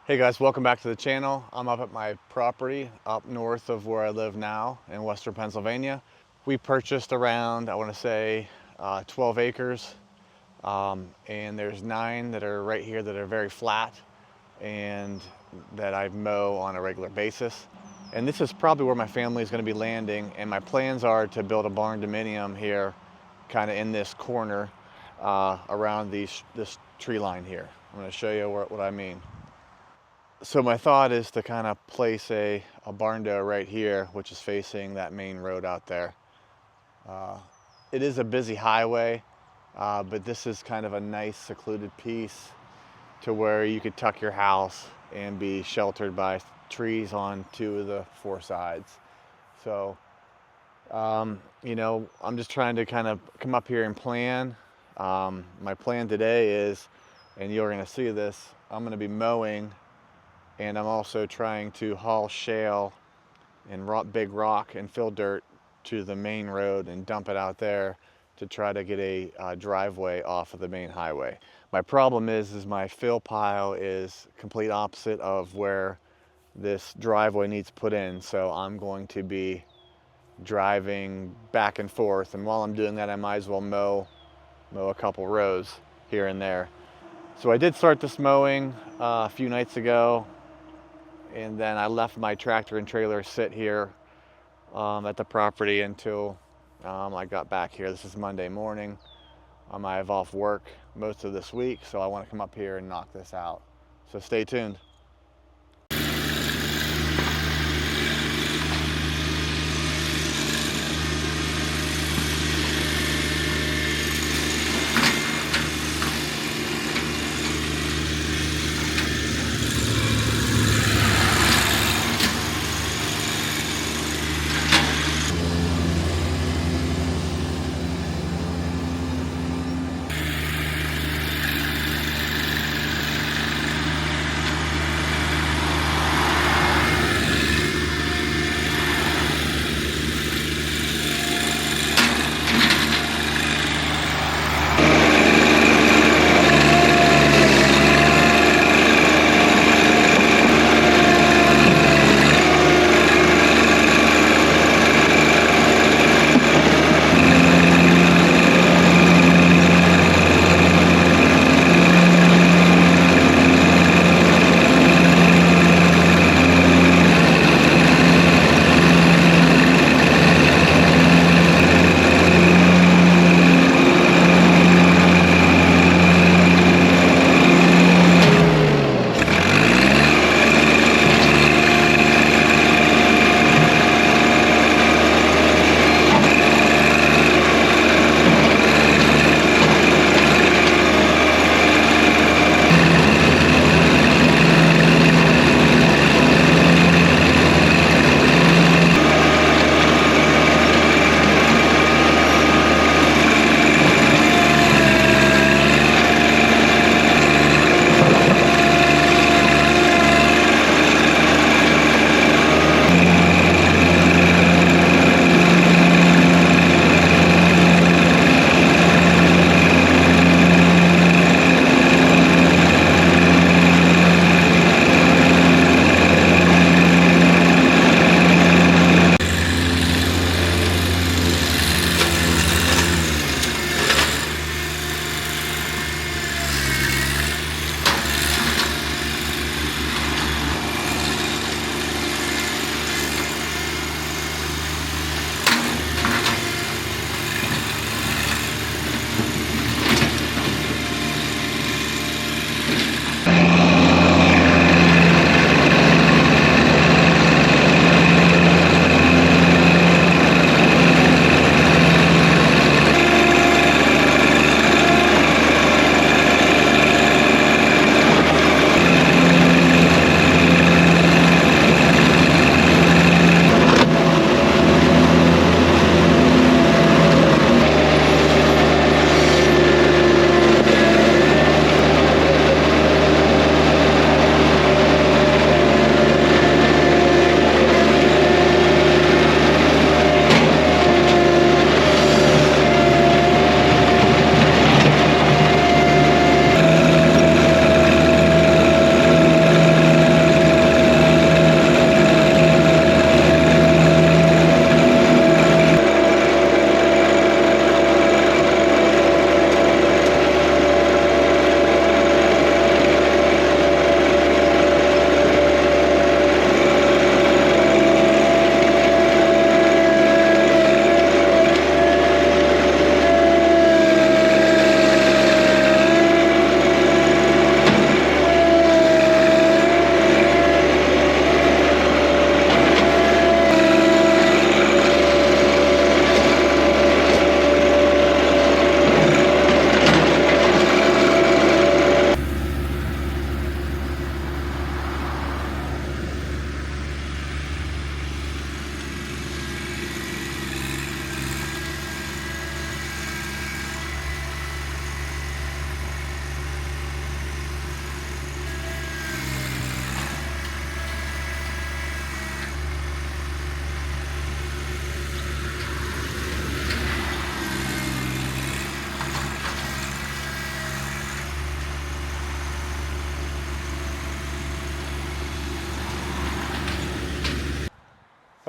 Hey guys, welcome back to the channel. I'm up at my property up north of where I live now in Western Pennsylvania. We purchased around, I want to say 12 acres, and there's 9 that are right here that are very flat and that I mow on a regular basis. And this is probably where my family is going to be landing, and my plans are to build a Barndominuimn here kind of in this corner around this tree line here. I'm going to show you what I mean. So my thought is to kind of place a barndo right here, which is facing that main road out there. It is a busy highway, but this is kind of a nice secluded piece to where you could tuck your house and be sheltered by trees on 2 of the 4 sides. So, you know, I'm just trying to kind of come up here and plan. My plan today is, and you're going to see this, I'm going to be mowing. And I'm also trying to haul shale and big rock and fill dirt to the main road and dump it out there to try to get a driveway off of the main highway. My problem is my fill pile is complete opposite of where this driveway needs put in. So I'm going to be driving back and forth. And while I'm doing that, I might as well mow a couple rows here and there. So I did start this mowing a few nights ago. And then I left my tractor and trailer sit here at the property until I got back here. This is Monday morning. I have off work most of this week, so I want to come up here and knock this out. So stay tuned.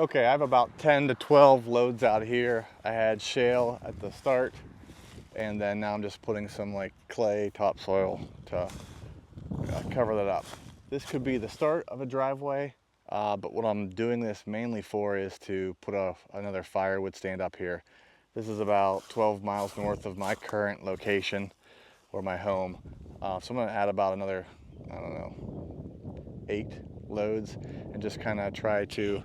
Okay, I have about 10 to 12 loads out here. I had shale at the start, and then now I'm just putting some like clay topsoil to cover that up. This could be the start of a driveway, but what I'm doing this mainly for is to put another firewood stand up here. This is about 12 miles north of my current location or my home. So I'm gonna add about another, I don't know, 8 loads and just kind of try to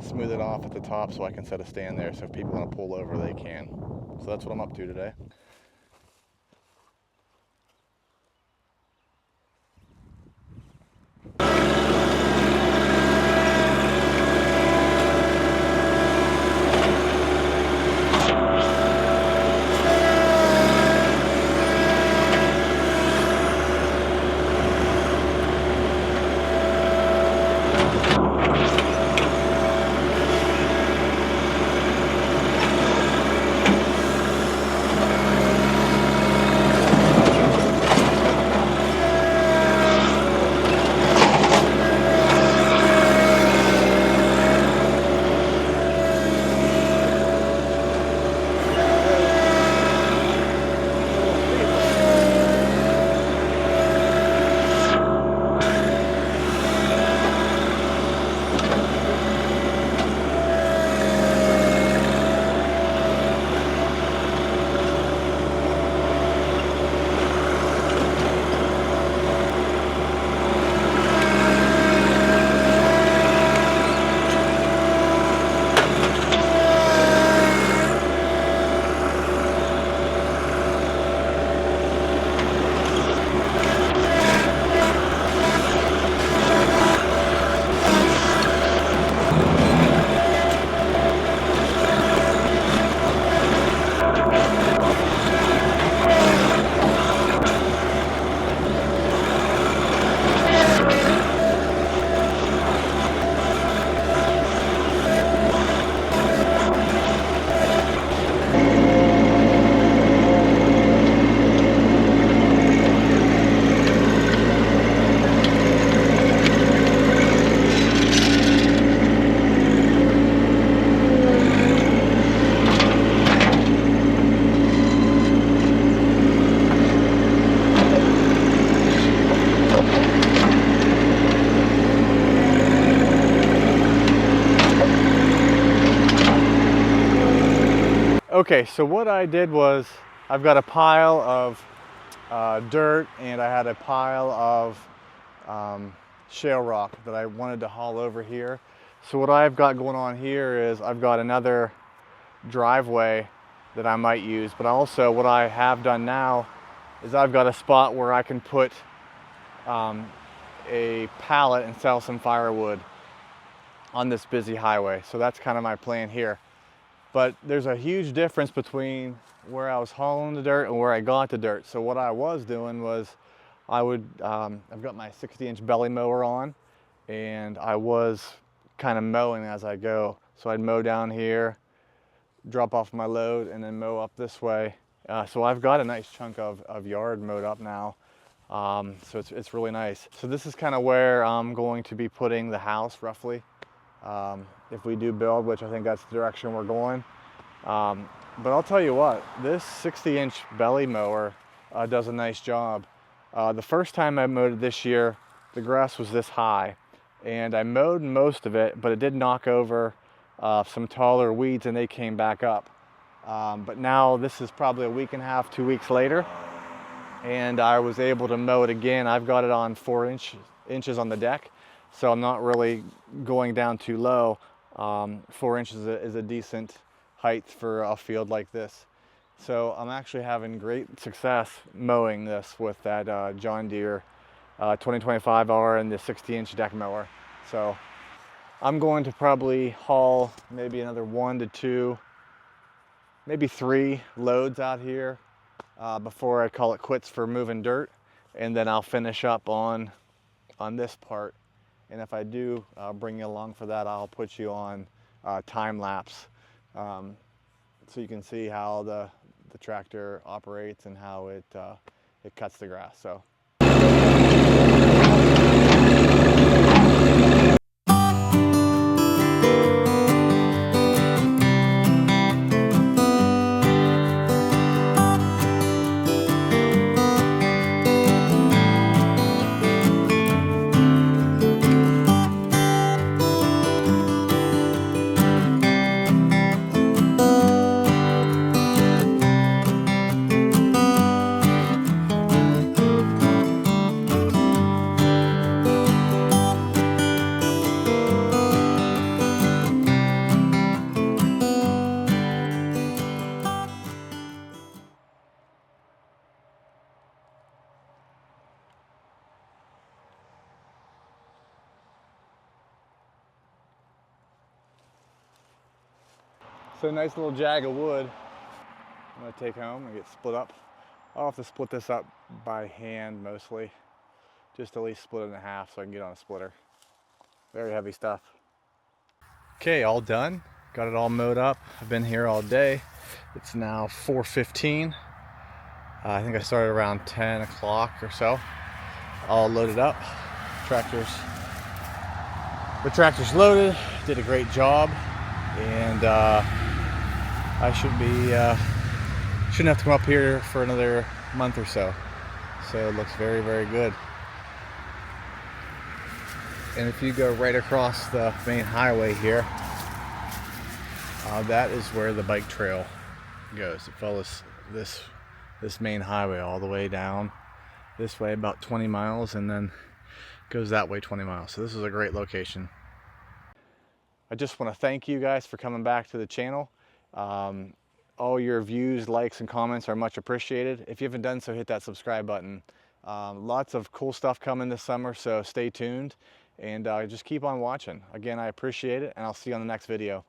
smooth it off at the top so I can set a stand there. So if people want to pull over, they can. So that's what I'm up to today. Okay, so what I did was I've got a pile of dirt and I had a pile of shale rock that I wanted to haul over here. So what I've got going on here is I've got another driveway that I might use, but also what I have done now is I've got a spot where I can put a pallet and sell some firewood on this busy highway. So that's kind of my plan here. But there's a huge difference between where I was hauling the dirt and where I got the dirt. So what I was doing was I've got my 60-inch belly mower on, and I was kind of mowing as I go. So I'd mow down here, drop off my load, and then mow up this way. So I've got a nice chunk of yard mowed up now. So it's really nice. So this is kind of where I'm going to be putting the house roughly. If we do build, which I think that's the direction we're going. But I'll tell you what, this 60-inch belly mower does a nice job. The first time I mowed it this year, the grass was this high, and I mowed most of it, but it did knock over some taller weeds and they came back up. But now this is probably a week and a half, 2 weeks later, and I was able to mow it again. I've got it on 4 inches on the deck, so I'm not really going down too low. 4 inches is a decent height for a field like this. So I'm actually having great success mowing this with that John Deere 2025R and the 60-inch deck mower. So I'm going to probably haul maybe another 1 to 2, maybe 3 loads out here before I call it quits for moving dirt, and then I'll finish up on this part. And if I do bring you along for that, I'll put you on time lapse so you can see how the tractor operates and how it cuts the grass. So. So nice little jag of wood I'm gonna take home and get split up. I'll have to split this up by hand mostly, just at least split it in half so I can get on a splitter. Very heavy stuff. Okay, all done. Got it all mowed up. I've been here all day. It's now 4:15. I think I started around 10 o'clock or so. All loaded up. The tractor's loaded. Did a great job, and I shouldn't have to come up here for another month or so. So it looks very, very good. And if you go right across the main highway here, that is where the bike trail goes. It follows this main highway all the way down this way about 20 miles and then goes that way 20 miles. So this is a great location. I just want to thank you guys for coming back to the channel. All your views, likes, and comments are much appreciated. If you haven't done so, hit that subscribe button. Lots of cool stuff coming this summer, so stay tuned and just keep on watching. Again, I appreciate it, and I'll see you on the next video.